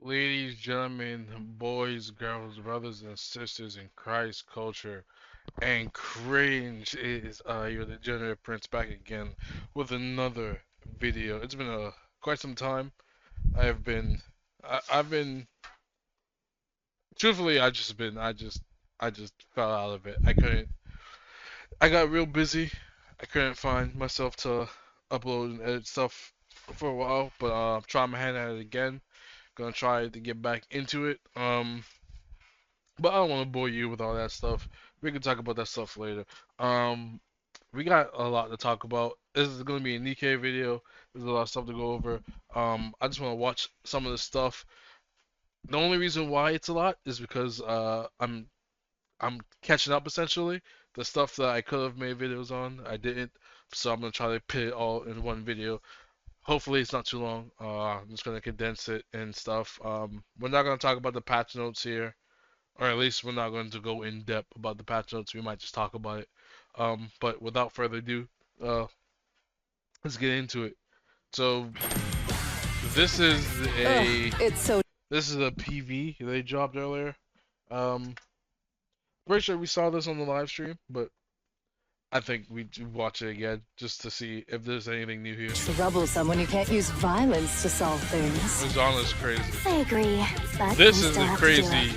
Ladies, gentlemen, boys, girls, brothers, and sisters in Christ culture and cringe, it is your degenerate prince back again with another video. It's been quite some time. I have been, I've been, truthfully, I just fell out of it. I couldn't. I got real busy. I couldn't find myself to upload and edit stuff for a while, but I'm trying my hand at it again. Gonna try to get back into it. But I don't want to bore you with all that stuff. We can talk about that stuff later. Um, we got a lot to talk about. This is gonna be a Nikke video. There's a lot of stuff to go over. I just want to watch some of the stuff. The only reason why it's a lot is because I'm catching up essentially. The stuff that I could have made videos on, I didn't. So I'm gonna try to put it all in one video. Hopefully it's not too long. I'm just gonna condense it and stuff. We're not gonna talk about the patch notes here, or at least we're not going to go in depth about the patch notes. We might just talk about it. But without further ado, uh, let's get into it. So this is a It's so this is a PV they dropped earlier. Um, pretty sure we saw this on the live stream, but I think we should watch it again just to see if there's anything new here. troublesome when you can't use violence to solve things. This is crazy. I agree, but This we is still a have to do crazy it.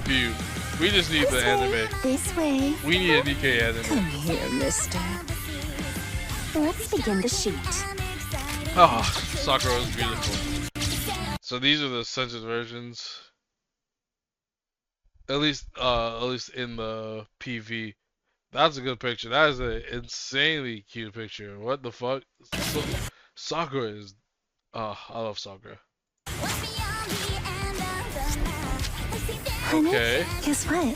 view. We just need the anime. This way. We need a Nikke anime. Come here, mister. Let's begin the shoot. Oh, Sakura is beautiful. So these are the censored versions. At least in the PV. That's a good picture. That is an insanely cute picture. What the fuck? Sakura is I love Sakura. Okay. Guess what?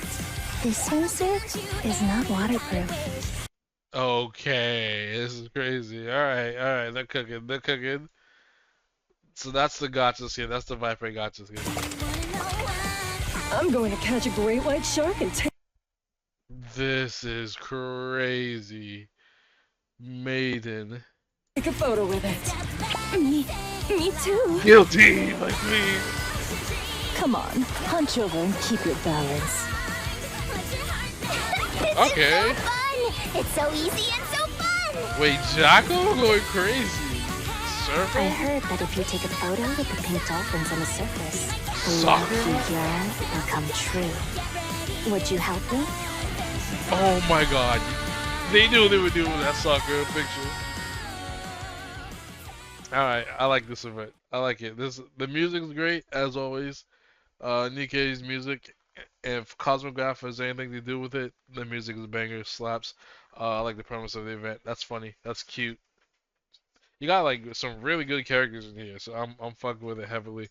This swimsuit is not waterproof. Okay. This is crazy. Alright, they're cooking. So that's the gotcha skin. That's the Viper gotcha skin. I'm going to catch a great white shark and take This is crazy. Maiden. a photo with it. Me too. Guilty, like me. Come on, hunch over and keep your balance. Okay. Fun! It's so easy and so fun! Wait, Jacko going crazy. I Surfing? heard that if you take a photo with the pink dolphins on the surface, Suck. whatever you yearn will come true. Would you help me? Oh my god. They knew they were doing that soccer picture. Alright, I like this event. I like it. The music's great, as always. Nikke's music. If Cosmograph has anything to do with it, the music is banger, slaps. I like the premise of the event. That's funny. That's cute. You got like some really good characters in here, so I'm fucking with it heavily.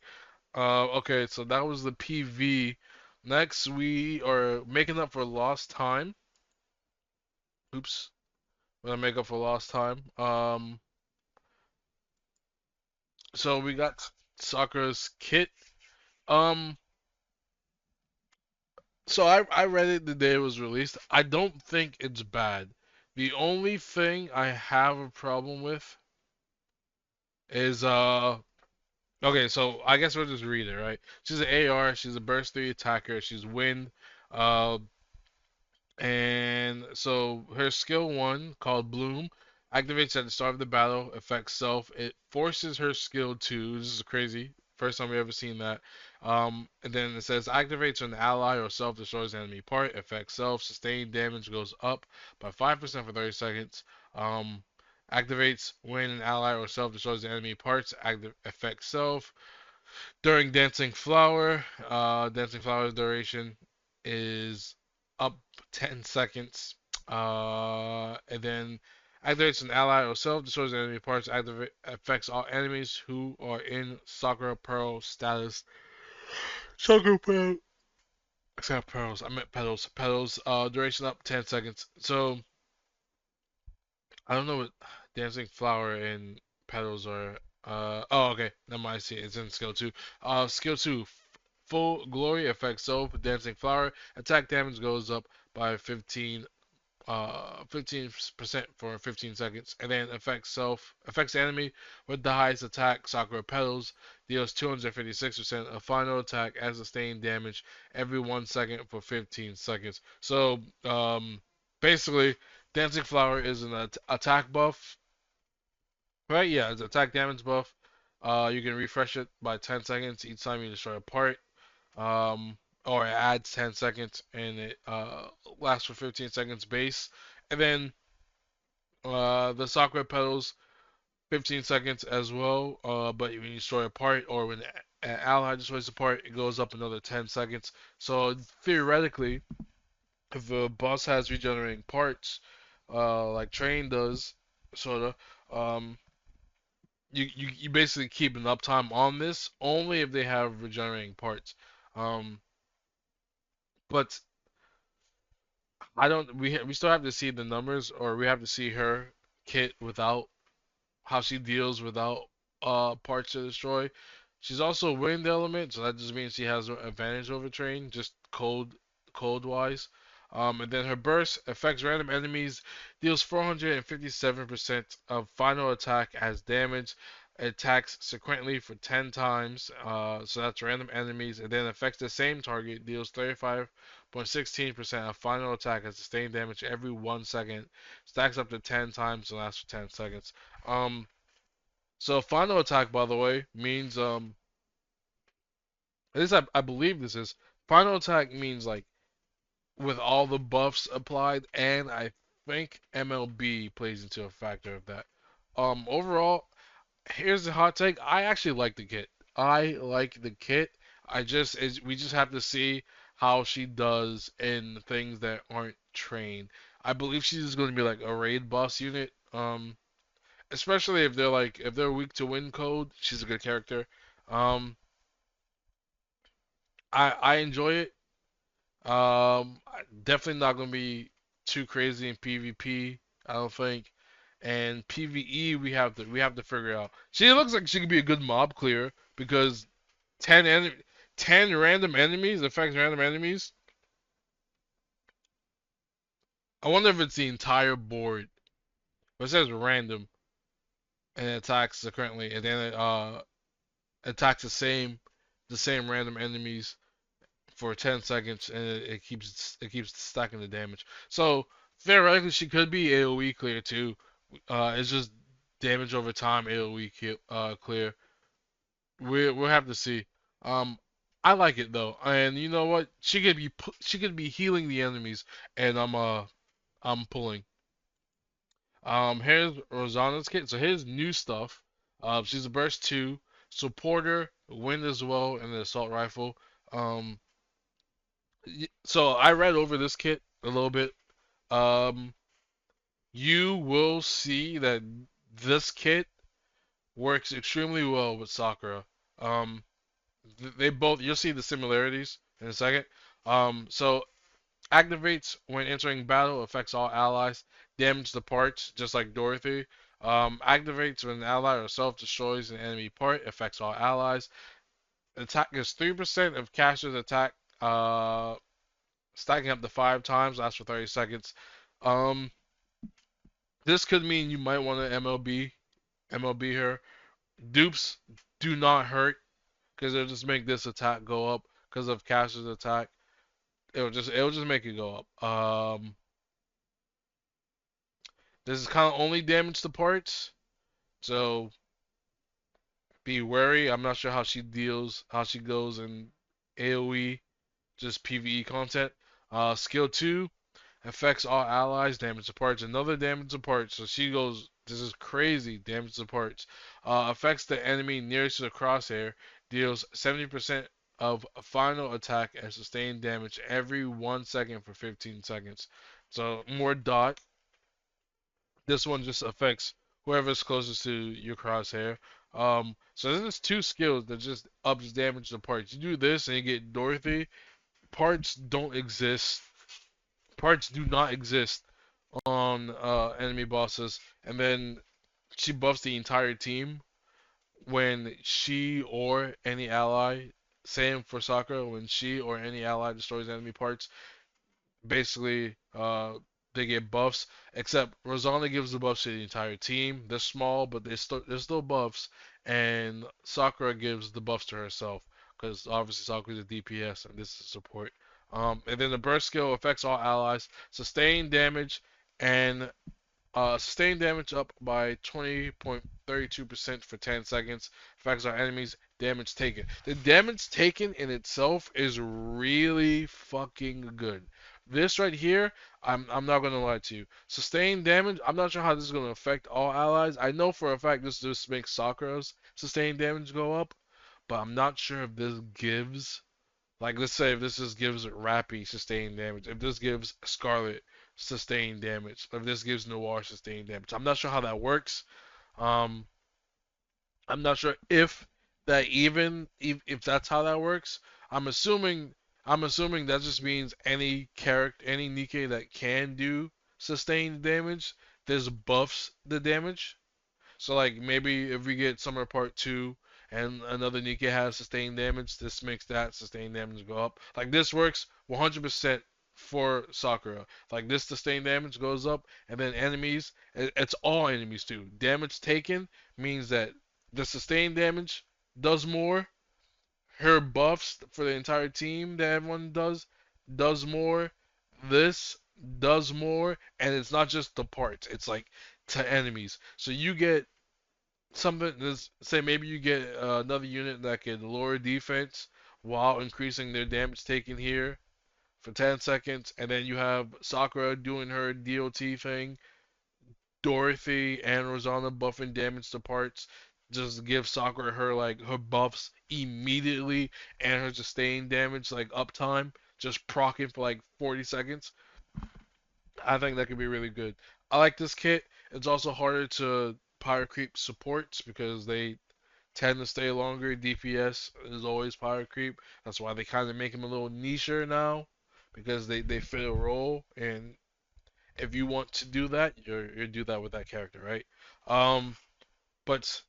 Okay, so that was the PV. Next, we are making up for lost time. Oops, we're gonna make up for lost time. So we got Sakura's kit. Um, so I read it the day it was released. I don't think it's bad. The only thing I have a problem with is okay, so I guess we'll just read it, right? She's an AR, she's a burst 3 attacker, she's wind. Uh and so her skill 1 called Bloom activates at the start of the battle, affects self. It forces her skill 2. This is crazy. First time we ever seen that. And then it says activates when an ally or self destroys an enemy part, affects self, sustained damage goes up by 5% for 30 seconds. Activates when an ally or self destroys the enemy parts, affects self. During Dancing Flower, Dancing Flower's duration is up 10 seconds. And then activates an ally or self, destroys enemy parts, affects all enemies who are in Sakura Pearl status. Sakura Pearl. Except pearls. I meant petals. Petals. Duration up 10 seconds. So I don't know what Dancing Flower and Petals are. Oh, okay. Never mind. I see it. It's in skill 2. Skill 2. Full Glory affects Soap. Dancing Flower. Attack damage goes up by 15 15% for 15 seconds, and then affects the enemy with the highest attack. Sakura Petals deals 256% of final attack as sustained damage every 1 second for 15 seconds. So basically, Dancing Flower is an attack buff, right? Yeah, it's attack damage buff. You can refresh it by 10 seconds each time you destroy a part. Um, or it adds 10 seconds and it lasts for 15 seconds base. And then the Sakura Petals 15 seconds as well. But when you destroy a part or when an ally destroys a part, it goes up another 10 seconds. So theoretically, if a boss has regenerating parts, like Train does, sorta, um, you basically keep an uptime on this only if they have regenerating parts. Um, but I don't. We still have to see the numbers, or we have to see her kit without how she deals without parts to destroy. She's also wind element, so that just means she has an advantage over Train, just cold wise. And then her burst affects random enemies, deals 457% of final attack as damage, attacks sequentially for 10 times, so that's random enemies, and then affects the same target, deals 35.16% of final attack as sustained damage every 1 second, stacks up to 10 times and lasts for 10 seconds. Um, so final attack, by the way, means at least I believe this is final attack means like with all the buffs applied, and I think MLB plays into a factor of that. Overall, here's the hot take. I actually like the kit. I like the kit. We just have to see how she does in things that aren't trained. I believe she's going to be like a raid boss unit. Especially if they're weak to wind code, she's a good character. Um, I enjoy it. Definitely not gonna be too crazy in PvP, I don't think. And PvE we have to figure out. She looks like she could be a good mob clear because 10 en 10 random enemies affects random enemies. I wonder if it's the entire board. But it says random and it attacks currently and then it attacks the same random enemies for 10 seconds, and it keeps stacking the damage. So theoretically, she could be AOE clear too. It's just damage over time AOE clear. We'll have to see. Um, I like it though, and you know what? She could be healing the enemies, and I'm pulling. Here's Rosanna's kit. So here's new stuff. She's a burst 2, supporter, wind as well, and the assault rifle. Um, so I read over this kit a little bit. Um, you will see that this kit works extremely well with Sakura. Um, they both you'll see the similarities in a second. So activates when entering battle, affects all allies, damage the parts just like Dorothy. Activates when an ally or self destroys an enemy part, affects all allies. Attack is 3% of caster's attack. Stacking up to 5 times, lasts for 30 seconds. Um, this could mean you might want to MLB her. Dupes do not hurt because it'll just make this attack go up because of Cash's attack. It'll just make it go up. This is kind of only damage to parts, so be wary. I'm not sure how she goes in AOE, just PvE content. Skill 2, affects all allies, damage to parts, another damage to parts. So she goes, this is crazy, damage to parts. Affects the enemy nearest to the crosshair, deals 70% of final attack and sustained damage every 1 second for 15 seconds. So more dot. This one just affects whoever's closest to your crosshair. So there's two skills that just ups damage to parts. You do this and you get Dorothy. Parts don't exist Parts do not exist on enemy bosses, and then she buffs the entire team when she or any ally. Same for Sakura when she or any ally destroys enemy parts. Basically, they get buffs. Except Rosanna gives the buffs to the entire team. They're small, but they're still buffs. And Sakura gives the buffs to herself because obviously Sakura's a DPS and this is support. And then the burst skill affects all allies, sustain damage, and sustained damage up by 20.32% for 10 seconds. Affects our enemies. Damage taken. The damage taken in itself is really fucking good. This right here, I'm not gonna lie to you. Sustained damage. I'm not sure how this is gonna affect all allies. I know for a fact this just makes Sakura's sustained damage go up, but I'm not sure if this gives like, let's say if this just gives Rappy sustained damage, if this gives Scarlet sustained damage, if this gives Noir sustained damage. I'm not sure how that works. Um, I'm not sure if that even if that's how that works. I'm assuming that just means any character, any Nikke that can do sustained damage, this buffs the damage. So like maybe if we get Summer Part 2 and another Nikke has sustained damage, this makes that sustained damage go up. Like this works 100% for Sakura. Like this sustained damage goes up and then enemies, it's all enemies too. Damage taken means that the sustained damage does more. Her buffs for the entire team that everyone does more. This does more, and it's not just the parts. It's like to enemies. So you get something. Let's say maybe you get another unit that can lower defense while increasing their damage taken here for 10 seconds, and then you have Sakura doing her DOT thing, Dorothy and Rosanna buffing damage to parts. Just give Sakura her like her buffs immediately and her sustained damage like uptime, just procking for like 40 seconds. I think that could be really good. I like this kit. It's also harder to power creep supports because they tend to stay longer. DPS is always power creep. That's why they kind of make him a little nicher now because they fit a role. And if you want to do that, you do that with that character, right? But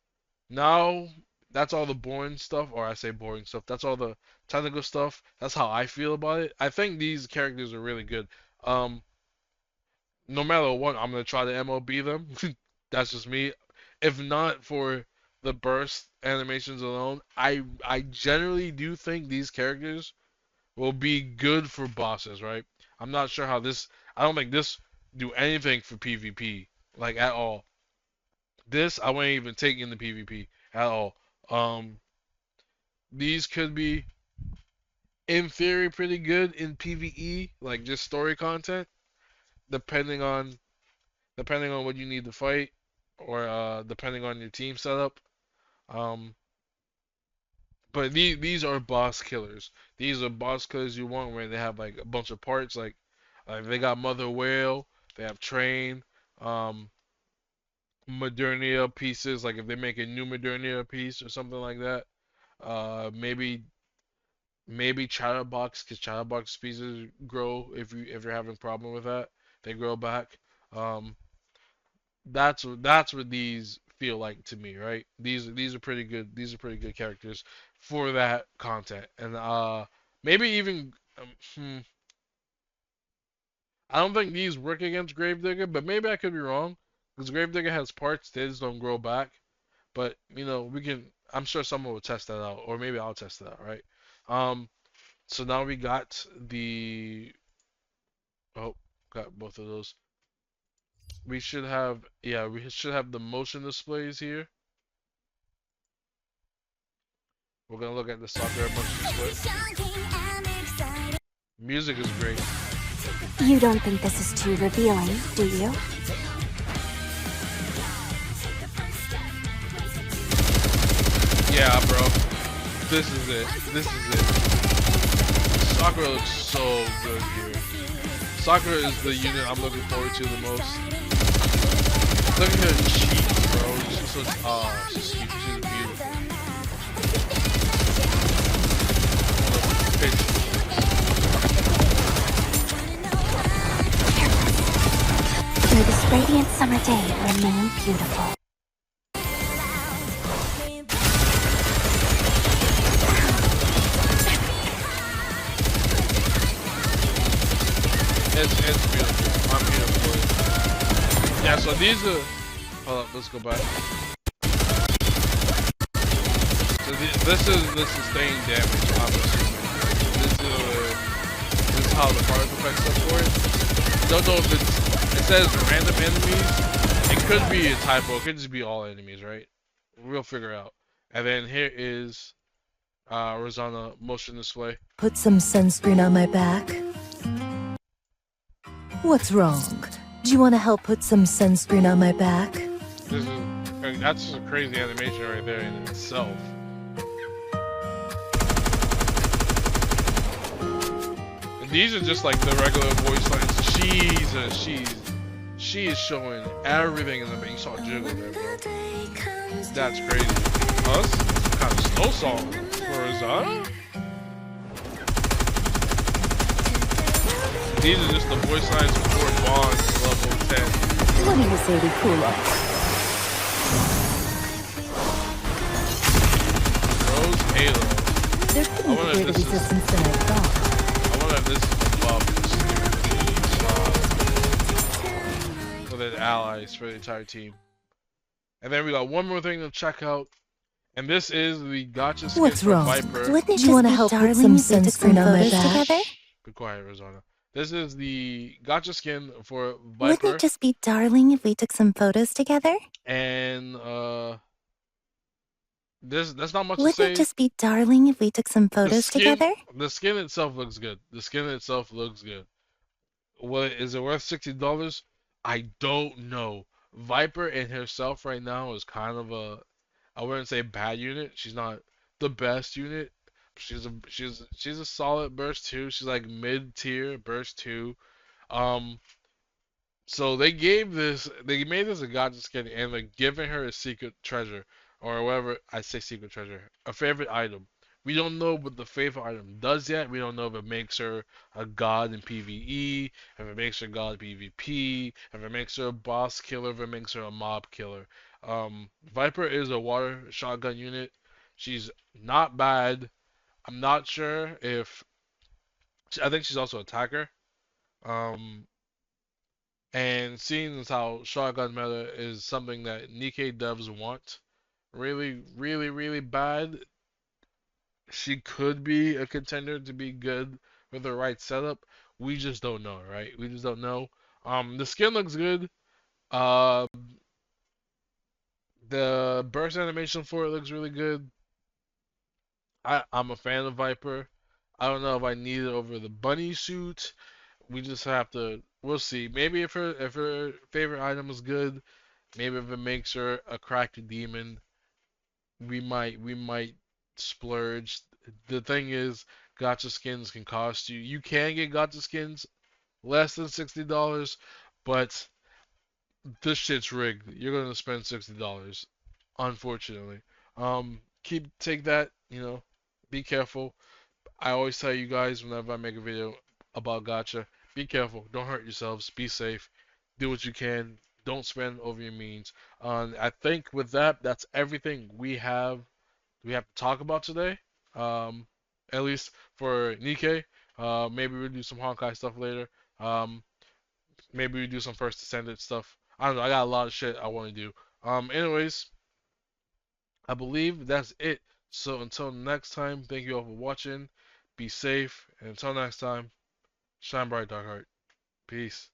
now that's all the boring stuff, or I say boring stuff. That's all the technical stuff. That's how I feel about it. I think these characters are really good. Um, no matter what, I'm gonna try to MLB them. That's just me. If not for the burst animations alone, I generally do think these characters will be good for bosses, right? I'm not sure how this. I don't think this do anything for PvP like at all. This I wouldn't even take in the PvP at all. Um, these could be in theory pretty good in PvE, like just story content, depending on what you need to fight or depending on your team setup. Um, but these are boss killers. These are boss killers you want where they have like a bunch of parts. Like they got Mother Whale, they have Train, um, Modernia pieces. Like if they make a new Modernia piece or something like that. Maybe Chatterbox, because Chatterbox pieces grow if you're having a problem with that. They grow back. Um, that's what these feel like to me, right? These are pretty good. These are pretty good characters for that content, and maybe even I don't think these work against Gravedigger, but maybe I could be wrong because Gravedigger has parts they just don't grow back. But you know we can. I'm sure someone will test that out, or maybe I'll test it out, right? Um, so now we got the got both of those. We should have, yeah, we should have the motion displays here. We're gonna look at the Sakura motion display. Music is great. You don't think this is too revealing, do you? Yeah, bro. This is it. This is it. Sakura looks so good here. Sakura is the unit I'm looking forward to the most. Look at her cheeks, bro. She's so she's cute. She's beautiful. May this radiant summer day remain beautiful. It's beautiful. I'm beautiful. Yeah, so these are. Hold up, let's go back. So this is the sustained damage, I'm assuming. This is how the particle effects stuff for it. Don't know if it says random enemies. It could be a typo. It could just be all enemies, right? We'll figure out. And then here is Rosanna motion display. Put some sunscreen on my back. What's wrong? Do you want to help put some sunscreen on my back? This is that's just a crazy animation right there in itself. And these are just like the regular voice lines. She is showing everything in the main. You saw Jiggle there, bro. That's crazy. Oh, that's kind of slow song for Rosanna. These are just the voice lines before Bond's level 10. What do you say we cool off? Rose Halo. They're pretty greater resistance than I thought. I wonder if this is the buff for the allies for the entire team. And then we got one more thing to check out. And this is the gotcha skin What's for wrong? Viper. Wouldn't you want to help put some sunscreen on my back? Together? Be quiet, Rosanna. This is the gotcha skin for Wouldn't Viper. it just be darling if we took some photos together? And that's not much to Wouldn't say. it just be darling if we took some photos together? The skin itself looks good. The skin itself looks good. What is it worth $60? I don't know. Viper in herself right now is kind of a, I wouldn't say bad unit. She's not the best unit. She's a solid burst 2. She's like mid tier burst 2. Um So they made this a gotcha skin, and they're giving her a secret treasure, or whatever. I say secret treasure, a favorite item. We don't know what the favorite item does yet. We don't know if it makes her a god in PvE, if it makes her a god in PvP, if it makes her a boss killer, if it makes her a mob killer. Viper is a water shotgun unit. She's not bad. I'm not sure if I think she's also attacker. Um, And seeing as how shotgun meta is something that Nikke devs want really, really, really bad, she could be a contender to be good with the right setup. We just don't know, right? We just don't know. The skin looks good. Uh, the burst animation for it looks really good. I'm a fan of Viper. I don't know if I need it over the bunny suit. We just have to. We'll see. Maybe if her favorite item is good, maybe if it makes her a cracked demon, we might splurge. The thing is, gotcha skins can cost you. You can get gotcha skins less than $60, but this shit's rigged. You're gonna spend $60, unfortunately. Take that. Be careful. I always tell you guys whenever I make a video about gotcha, be careful. Don't hurt yourselves. Be safe. Do what you can. Don't spend over your means. I think with that, that's everything we have to talk about today. Um, at least for Nikke. Maybe we'll do some Honkai stuff later. Um, maybe we do some First Descendant stuff. I don't know. I got a lot of shit I want to do. Anyways, I believe that's it. So until next time, thank you all for watching. Be safe, and until next time, shine bright, dark heart. Peace.